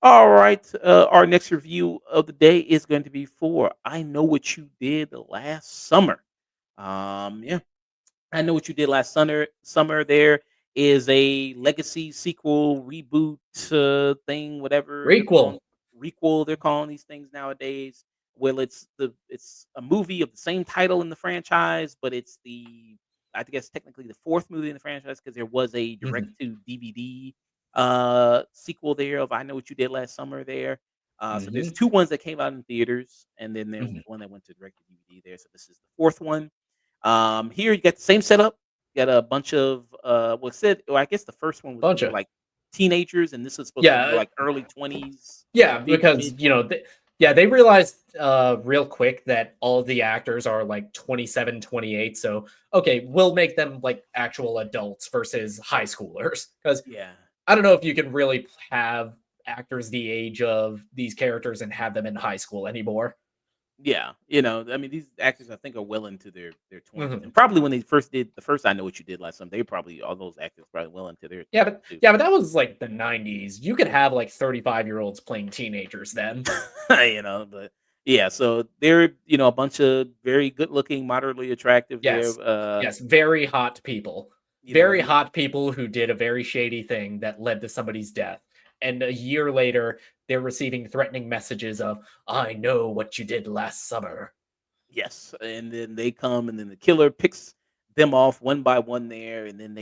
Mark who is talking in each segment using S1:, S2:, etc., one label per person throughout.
S1: All right. Our next review of the day is going to be for I Know What You Did Last Summer. Yeah, I Know What You Did Last Summer. There is a legacy sequel, reboot thing, whatever they're calling
S2: Requel.
S1: requel. They're calling these things nowadays. Well, it's a movie of the same title in the franchise, but it's the I guess technically the fourth movie in the franchise because there was a direct
S2: Mhm,
S1: to DVD sequel there of I Know What You Did Last Summer there. So there's
S2: mhm,
S1: two ones that came out in theaters, and then there was
S2: mhm.
S1: one that went to direct to DVD there. So this is the fourth one. Here you got the same setup. You got a bunch of well, I guess the first one was
S2: Bunch
S1: more
S2: of
S1: like teenagers, and this is supposed to be more
S2: yeah,
S1: like early 20s,
S2: yeah,
S1: mid
S2: because,
S1: 20s.
S2: yeah, they realized, real quick that all of the actors are, like, 27, 28. So, okay, we'll make them, like, actual adults versus high schoolers. Because
S1: Yeah.
S2: I don't know if you can really have actors the age of these characters and have them in high school anymore.
S1: Yeah, I mean, these actors I think are well into their 20s,
S2: Mhm.
S1: and probably when they first did the first I Know What You Did Last Summer, they probably all those actors probably well into their
S2: Yeah,
S1: 30s
S2: but
S1: too.
S2: yeah, but that was, like, the '90s. You could have, like, 35-year-olds playing teenagers then.
S1: But yeah, so they're a bunch of very good looking, moderately attractive there.
S2: Yes. Yes, very hot people.
S1: You know,
S2: Very
S1: the
S2: hot people who did a very shady thing that led to somebody's death. And a year later, they're receiving threatening messages of, "I know what you did last summer."
S1: Yes, and then they come, and then the killer picks them off one by one there, and then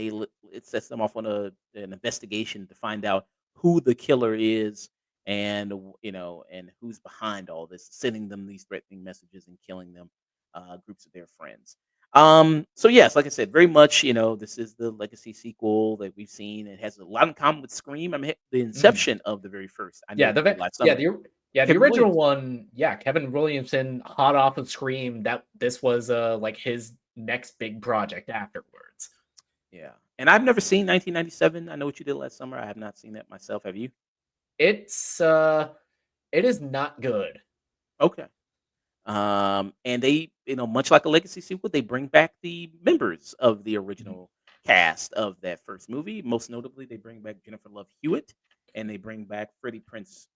S1: it sets them off on an investigation to find out who the killer is, and and who's behind all this, sending them these threatening messages and killing them, groups of their friends. So yes, like I said, very much, this is the legacy sequel that we've seen. It has a lot in common with Scream. I mean, the
S2: Mhm.
S1: inception of the very first I Know
S2: Yeah,
S1: What
S2: the
S1: You
S2: ve
S1: Did Last
S2: yeah,
S1: Summer.
S2: the
S1: Kevin
S2: original
S1: Williams.
S2: one, yeah, Kevin Williamson, hot off of Scream, that this was, like, his next big project afterwards.
S1: Yeah, and I've never seen 1997. I Know What You Did Last Summer. I have not seen that myself. Have you?
S2: It's, it is not good.
S1: Okay. And they, much like a legacy sequel, they bring back the members of the
S2: Mhm,
S1: original cast of that first movie. Most notably, they bring back Jennifer Love Hewitt, and they bring back Freddie Prinze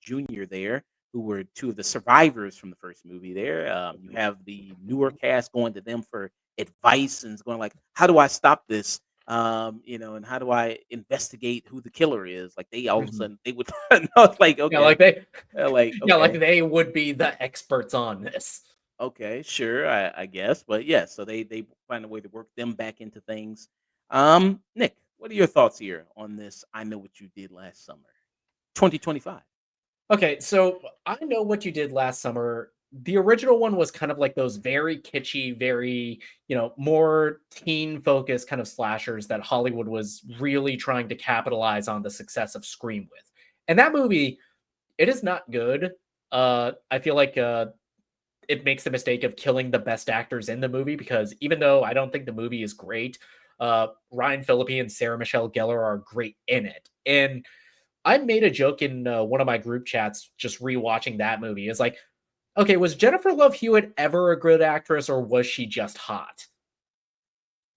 S1: Jr. there, who were two of the survivors from the first movie. There, you have the newer cast going to them for advice and going like, "How do I stop this?" And how do I investigate who the killer is? Like they all of a
S2: mhm.
S1: sudden they would know, like,
S2: Yeah,
S1: okay,
S2: like they yeah, like
S1: okay.
S2: they would be the experts on this.
S1: Okay, sure, I guess, but yeah, so they find a way to work them back into things. Nick, what are your thoughts here on this? I Know What You Did Last Summer, 2025.
S2: Okay, so I know what you did last summer. The original one was kind of like those very kitschy, very, more teen focused kind of slashers that Hollywood was really trying to capitalize on the success of Scream with. And that movie, it is not good. I feel like it makes the mistake of killing the best actors in the movie because even though I don't think the movie is great, Ryan Phillippe and Sarah Michelle Gellar are great in it. And I made a joke in one of my group chats just rewatching that movie. Is like, okay, was Jennifer Love Hewitt ever a good actress or was she just hot?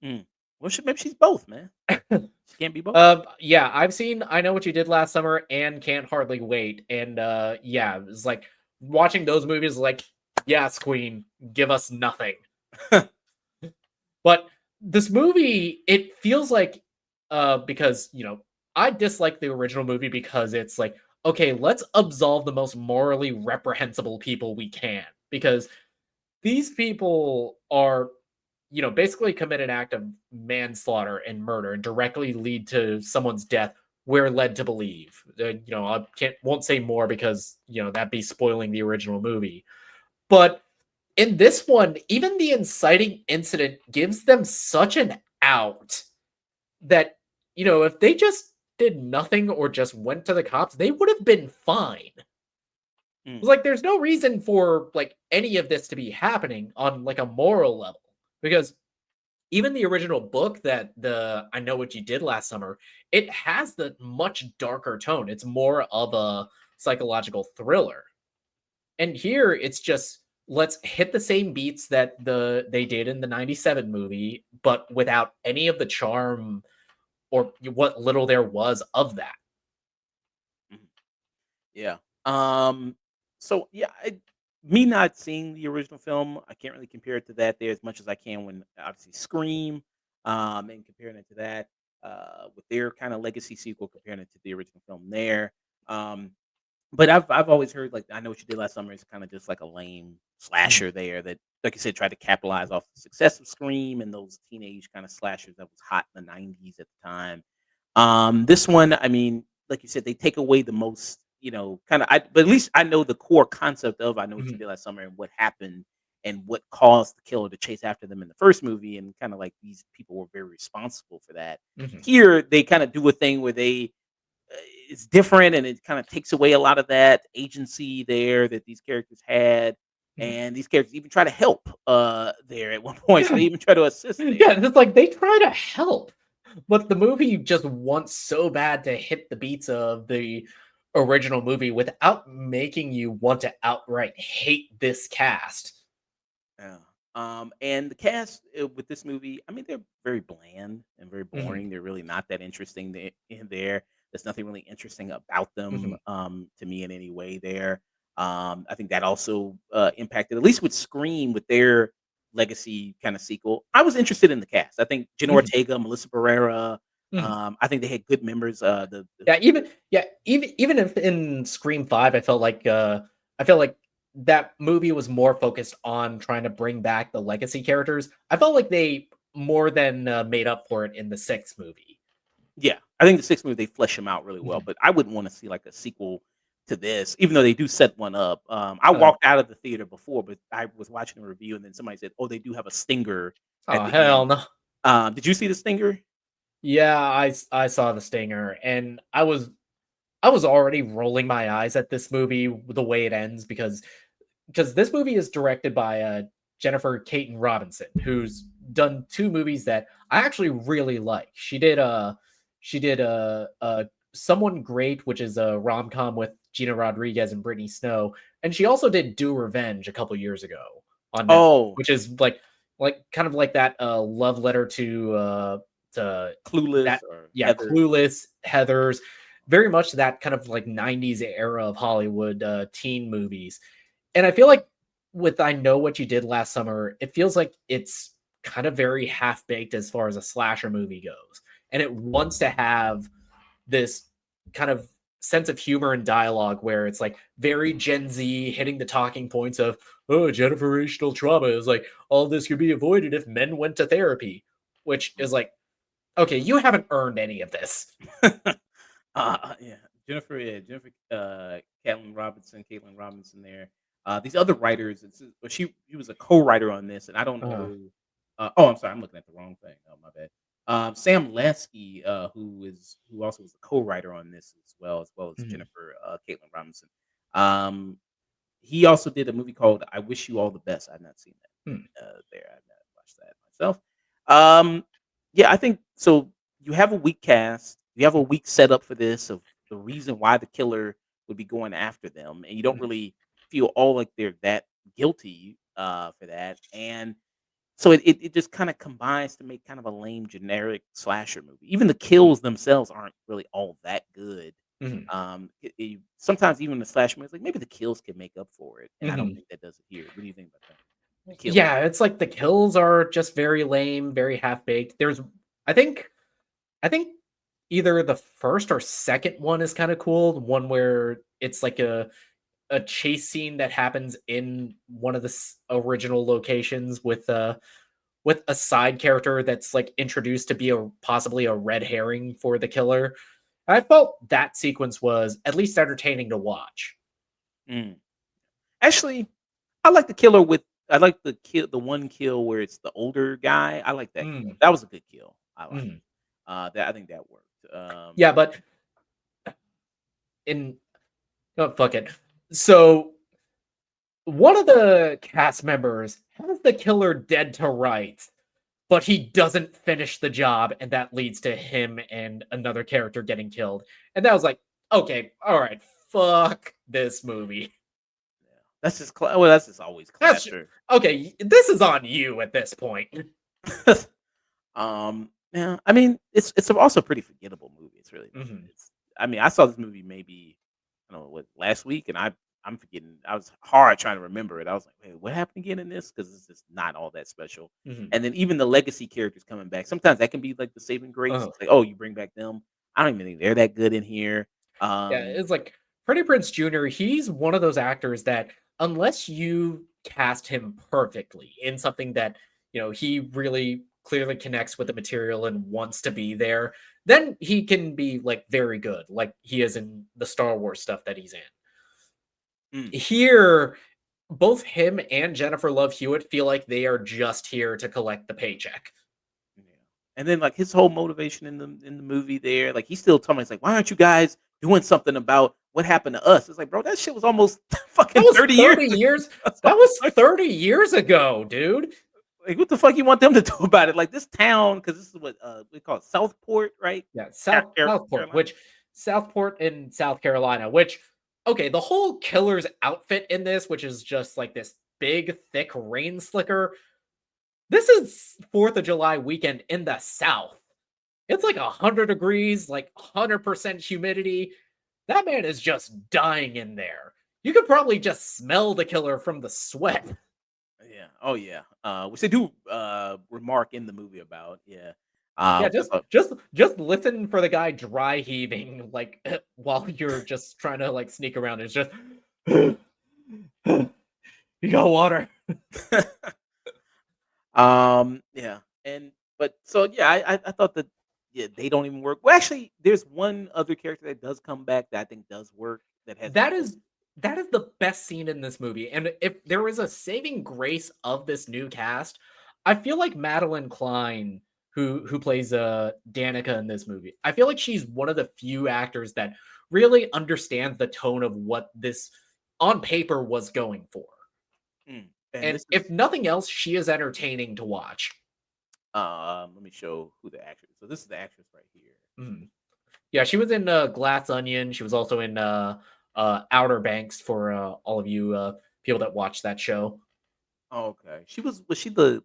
S1: Mm. Well, maybe she's both, man. She can't be both.
S2: Yeah, I've seen I Know What You Did Last Summer and Can't Hardly Wait. And yeah, it was like watching those movies, like, yes, Queen, give us nothing. But this movie, it feels like because, I dislike the original movie because it's like, okay, let's absolve the most morally reprehensible people we can because these people are, basically commit an act of manslaughter and murder and directly lead to someone's death. We're led to believe. I can't won't say more because that'd be spoiling the original movie. But in this one, even the inciting incident gives them such an out that, if they just did nothing or just went to the cops, they would have been fine.
S1: Mm.
S2: It's like there's no reason for like any of this to be happening on like a moral level because even the original book that the I Know What You Did Last Summer, it has the much darker tone. It's more of a psychological thriller. And here it's just let's hit the same beats that they did in the 97 movie, but without any of the charm or what little there was of that.
S1: Mhm. Yeah. Um, so yeah, me not seeing the original film, I can't really compare it to that there as much as I can when obviously Scream, and comparing it to that, with their kind of legacy sequel, comparing it to the original film there. Um, but I've always heard, like, I Know What You Did Last Summer is kinda just like a lame
S2: Mhm,
S1: slasher there that, like you said, tried to capitalize off the success of Scream and those teenage kinda slashers that was hot in the '90s at the time. This one, I mean, like you said, they take away the most, kinda but at least I know the core concept of I Know What You
S2: mhm,
S1: Did Last Summer and what happened and what caused the killer to chase after them in the first movie, and kinda like these people were very responsible for that.
S2: mhm,
S1: Here, they kinda do a thing where uh, it's different and it kind of takes away a lot of that agency there that these characters had.
S2: mhm.
S1: And these characters even try to help there at one point. So
S2: Yeah,
S1: they even try to assist there.
S2: yeah, it's like they try to help, but the movie just wants so bad to hit the beats of the original movie without making you want to outright hate this cast.
S1: Yeah. And the cast with this movie, I mean, they're very bland and very
S2: Mhm,
S1: boring. They're really not that interesting in there. There's nothing really interesting about them
S2: mhm,
S1: to me in any way there. I think that also impacted, at least with Scream, with their legacy kind of sequel. I was interested in the cast. I think Jenna
S2: mhm,
S1: Ortega, Melissa Barrera,
S2: mhm.
S1: I think they had good members.
S2: Even if in Scream 5, I felt like that movie was more focused on trying to bring back the legacy characters. I felt like they more than, made up for it in the 6th movie.
S1: Yeah, I think the 6th movie, they flesh him out really well,
S2: Mhm.
S1: but I wouldn't wanna see, like, a sequel to this, even though they do set one up. I
S2: Uh,
S1: walked out of the theater before, but I was watching a review, and then somebody said, "Oh, they do have a stinger at
S2: oh,
S1: the end."
S2: hell no.
S1: Did you see the stinger?
S2: Yeah, I saw The Stinger, and I was already rolling my eyes at this movie the way it ends because this movie is directed by Jennifer Caton Robinson, who's done two movies that I actually really like. She did Someone Great, which is a rom com with Gina Rodriguez and Brittany Snow, and she also did Do Revenge a couple years ago on Netflix,
S1: Oh,
S2: which is like kind of like that love letter to that
S1: Clueless or
S2: yeah,
S1: Heather.
S2: Clueless, Heathers, very much that kind of like 90s era of Hollywood teen movies. And I feel like with I Know What You Did Last Summer, it feels like it's kind of very half baked as far as a slasher movie goes. And it wants to have this kind of sense of humor and dialogue where it's like very Gen Z hitting the talking points of, oh, generational trauma is like all this could be avoided if men went to therapy, which is like, okay, you haven't earned any of this.
S1: Yeah, Jennifer, Caitlin Robinson there. These other writers, but she was a co-writer on this, and I don't
S2: Uh,
S1: know. Oh, I'm sorry, I'm looking at the wrong thing. Oh, my bad. Sam Lasky, who also was the co-writer on this as well as
S2: mhm,
S1: Jennifer Caitlin Robinson. Um, he also did a movie called "I Wish You All the Best." I've not seen
S2: hmm,
S1: that. I've not watched that myself. Um, yeah, I think so. You have a weak cast. You have a weak setup for this of the reason why the killer would be going after them, and you don't
S2: mhm,
S1: really feel all like they're that guilty for that. And so it just kind of combines to make kind of a lame generic slasher movie. Even the kills themselves aren't really all that good.
S2: mhm,
S1: Sometimes even the slasher movies, like maybe the kills can make up for it, and I don't
S2: mhm.
S1: think that does it here. What do you think about that? The kills.
S2: Yeah, it's like the kills are just very lame, very half baked. I think, I think either the first or second one is kind of cool. One where it's like a chase scene that happens in one of the original locations with a side character that's like introduced to be a possibly a red herring for the killer. I felt that sequence was at least entertaining to watch.
S1: Mm. Actually, I like the killer with I like the one kill where it's the older guy. I like that kill.
S2: Mm,
S1: That was a good kill. I like.
S2: mhm.
S1: That I think that worked.
S2: Yeah, but in oh, fuck it. So one of the cast members has the killer dead to rights, but he doesn't finish the job, and that leads to him and another character getting killed. And that was like, okay, all right, fuck this movie.
S1: Yeah. That's just well, that's just always
S2: That's
S1: classic.
S2: okay. This is on you at this point.
S1: Yeah, I mean, it's also a pretty forgettable movie. It's really not.
S2: Mhm.
S1: It's I mean, I saw this movie maybe I don't know what last week, and I'm forgetting. I was hard trying to remember it. I was like, wait, what happened again in this? Because it's just not all that special.
S2: Mhm.
S1: And then even the legacy characters coming back, sometimes that can be like the saving grace.
S2: Uh-huh.
S1: It's like, oh, you bring back them. I don't even think they're that good in here.
S2: Yeah,
S1: Um,
S2: it's like Freddie Prinze Jr., he's one of those actors that unless you cast him perfectly in something that, he really clearly connects with the material and wants to be there, then he can be like very good, like he is in the Star Wars stuff that he's in.
S1: mm,
S2: Here, both him and Jennifer Love Hewitt feel like they are just here to collect the paycheck.
S1: yeah. And then like his whole motivation in the movie there, like he's still telling me, it's like, why aren't you guys doing something about what happened to us? It's like, bro, that shit was almost
S2: That
S1: fucking
S2: was
S1: 30 years
S2: 30
S1: ago.
S2: years.
S1: That's what
S2: That
S1: I'm
S2: was
S1: like,
S2: 30 years ago, dude.
S1: what the fuck you want them to do about it? Like this town, because this is what we call it Southport, right?
S2: Yeah, Southport,
S1: Carolina.
S2: which Southport in South Carolina, which okay, the whole killer's outfit in this, which is just like this big, thick rain slicker. This is 4th of July weekend in the South. It's like 100 degrees, like 100% humidity. That man is just dying in there. You could probably just smell the killer from the sweat.
S1: Yeah. Oh yeah. Which they do remark in the movie about. Yeah.
S2: Yeah,
S1: Which I thought,
S2: just listen for the guy dry heaving like while you're just trying to like sneak around. It's just you got water.
S1: yeah. And but so yeah, I thought that yeah, they don't even work. Well, actually, there's one other character that does come back that I think does work that has the
S2: That
S1: most.
S2: is that is the best scene in this movie. And if there is a saving grace of this new cast, I feel like Madeline Klein, who plays Danica in this movie, I feel like she's one of the few actors that really understands the tone of what this on paper was going for.
S1: And
S2: And
S1: this
S2: if
S1: is
S2: nothing else, she is entertaining to watch.
S1: let me show who the actress. So this is the actress right here.
S2: Mhm. Yeah, she was in Glass Onion. She was also in Outer Banks for all of you people that watch that show.
S1: Okay. Was she the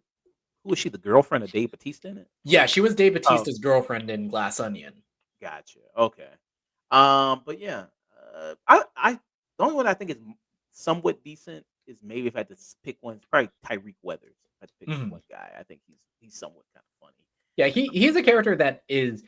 S1: who was she the girlfriend of Dave Batista in it? Or
S2: Yeah, she was Dave
S1: oh,
S2: Batista's girlfriend in Glass Onion.
S1: gotcha. Okay. But yeah, I the only one I think is somewhat decent is maybe if I had to pick one, it's probably Tyreek Weathers. If I had to pick
S2: Mhm.
S1: one guy, I think he's somewhat kind of funny.
S2: Yeah, he's a character that is,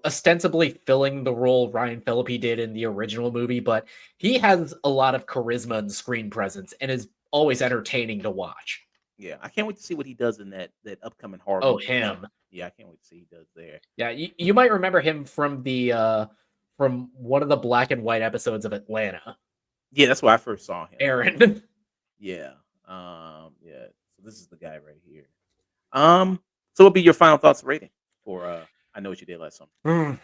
S2: ostensibly filling the role Ryan Phillippe did in the original movie, but he has a lot of charisma and screen presence and is always entertaining to watch.
S1: Yeah, I can't wait to see what he does in that upcoming horror
S2: Oh,
S1: movie. Him.
S2: him.
S1: Yeah, I can't wait to see what he does there.
S2: Yeah, you might remember him from the from one of the black and white episodes of Atlanta.
S1: Yeah, that's where I first saw him.
S2: Aaron.
S1: Yeah. Yeah. So this is the guy right here. So what would be your final thoughts rating for I know what you did last summer?
S2: Mm,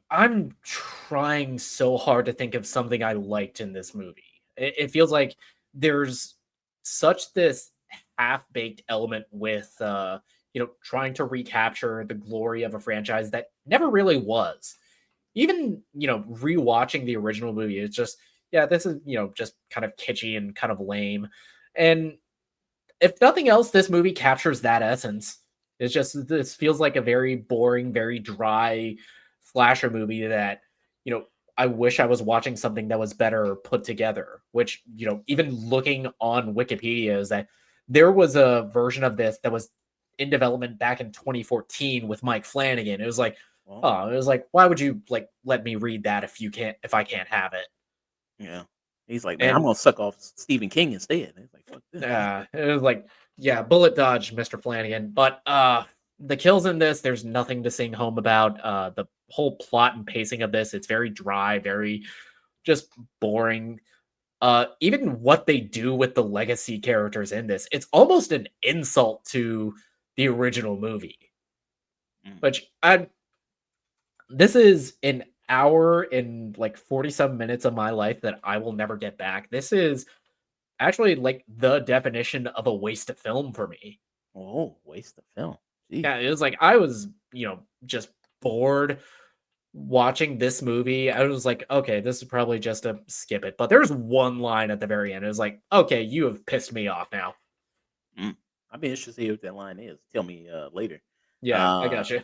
S2: I'm trying so hard to think of something I liked in this movie. It feels like there's such this half-baked element with trying to recapture the glory of a franchise that never really was. Even, rewatching the original movie, it's just, yeah, this is, just kind of kitschy and kind of lame. And if nothing else, this movie captures that essence. It's just this feels like a very boring, very dry slasher movie that, you know, I wish I was watching something that was better put together. Which, even looking on Wikipedia is that there was a version of this that was in development back in 2014 with Mike Flanagan. It was like,
S1: Well,
S2: oh, it was like, why would you like let me read that if I can't have it?
S1: yeah. He's like, man, I'm
S2: And
S1: gonna suck off Stephen King instead. He's like, fuck this.
S2: It was like, yeah, bullet dodge, Mr. Flanagan. But the kills in this, there's nothing to sing home about. The whole plot and pacing of this, it's very dry, very just boring. Even what they do with the legacy characters in this, it's almost an insult to the original movie.
S1: Mm.
S2: Which I this is an hour and like 47 minutes of my life that I will never get back. This is actually like the definition of a waste of film for me.
S1: Oh, waste of film. Jeez.
S2: Yeah, it was like I was, just bored watching this movie. I was like, okay, this is probably just a skip it. But there's one line at the very end. It was like, okay, you have pissed me off now.
S1: Mm. I'd be interested to hear what that line is. Tell me later.
S2: Yeah, I
S1: Uh,
S2: got you.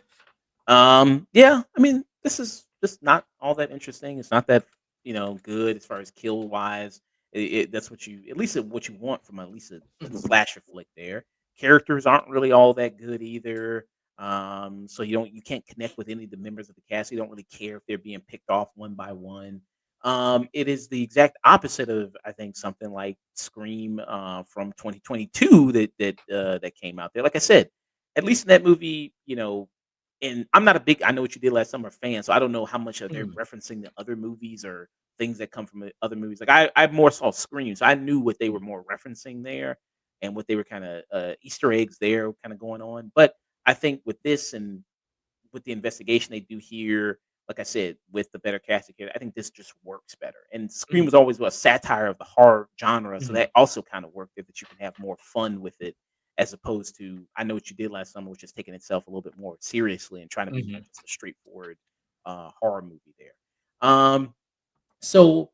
S1: yeah, I mean, this is just not all that interesting. It's not that good as far as kill wise. That's what you at least what you want from at least a
S2: Mhm,
S1: slasher flick. There, characters aren't really all that good either. So you can't connect with any of the members of the cast. You don't really care if they're being picked off one by one. It is the exact opposite of I think something like Scream from 2022 that came out there. Like I said, at least in that movie, and I'm not a big I Know What You Did Last Summer fan, so I don't know how much are they
S2: mhm,
S1: referencing the other movies or things that come from the other movies. Like I more saw Scream, so I knew what they were
S2: mhm,
S1: more referencing there and what they were kind of Easter eggs there kind of going on. But I think with this and with the investigation they do here, like I said, with the better casting here, I think this just works better. And Scream
S2: mhm,
S1: was always a satire of the horror genre, so
S2: mhm,
S1: that also kind of worked there that you can have more fun with it as opposed to I Know What You Did Last Summer, which is taking itself a little bit more seriously and trying to be more
S2: mhm,
S1: just a straightforward horror movie there. So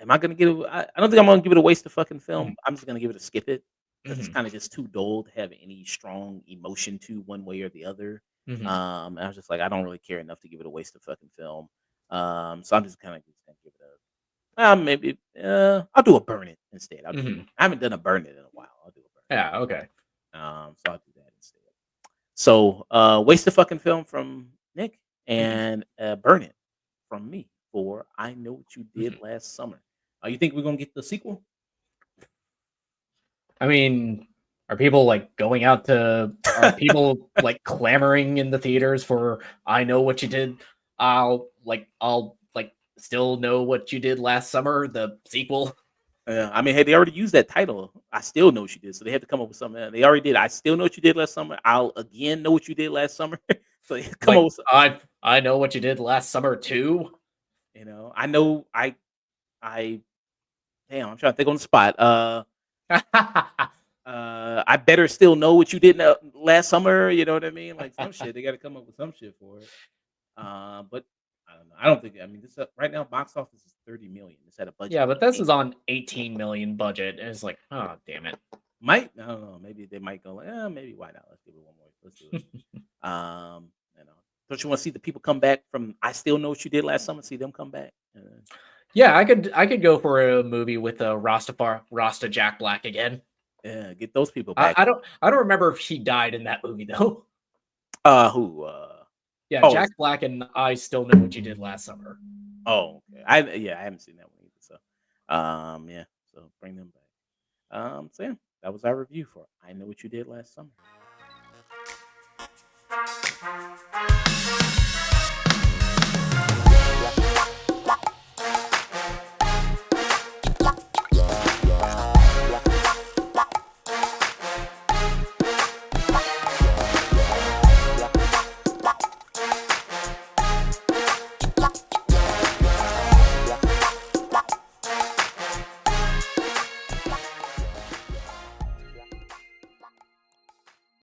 S1: am I gonna give? I don't think I'm gonna give it a waste of fucking
S2: mhm,
S1: film. I'm just gonna give it a skip it because it's
S2: mhm,
S1: kind of just too dull to have any strong emotion to one way or the other.
S2: mhm,
S1: And I was just like, I don't really care enough to give it a waste of fucking film. So I'm just kind of just gonna give it a maybe. I'll do a burn it instead. I'll do a burn.
S2: mhm.
S1: I haven't done a burn it in a while. I'll do a burn
S2: Yeah, okay.
S1: it. So I'll do that instead. So waste of fucking film from Nick
S2: Mhm,
S1: and burn it from me for I Know What You Did
S2: mhm.
S1: Last Summer. You think we're gonna get the sequel?
S2: I mean, are people, like, clamoring in the theaters for "I Know What You Did"? Still know what you did last summer, the sequel?
S1: Yeah, I mean, hey, they already used that title. I still know what you did, so they had to come up with something else. They already did. I still know what you did last summer. I'll again know what you did last summer. So they come up
S2: Like,
S1: with some.
S2: I know what you did last summer too?
S1: I know. I damn. I'm trying to think on the spot. I better still know what you did last summer. You know what I mean? Like some shit. They got to come up with some shit for it. But I don't know. I don't think. I mean, this right now box office is 30 million. It's at a budget
S2: Yeah,
S1: of
S2: but this
S1: 8.
S2: is on 18 million budget, and it's like, "Oh, damn it."
S1: Might I don't know. Maybe they might go like, maybe why not? Let's give it one more. Let's do it. You know, don't you want to see the people come back from? I still know what you did last summer. See them come back.
S2: Yeah, I could go for a movie with, Rasta Jack Black again.
S1: Yeah, get those people back.
S2: I don't remember if he died in that movie, though.
S1: Who?
S2: Yeah,
S1: Oh,
S2: Jack Black and I Still Know What You Did Last Summer.
S1: okay. I haven't seen that one either. So, yeah. So bring them back. So yeah, that was our review for I Know What You Did Last Summer.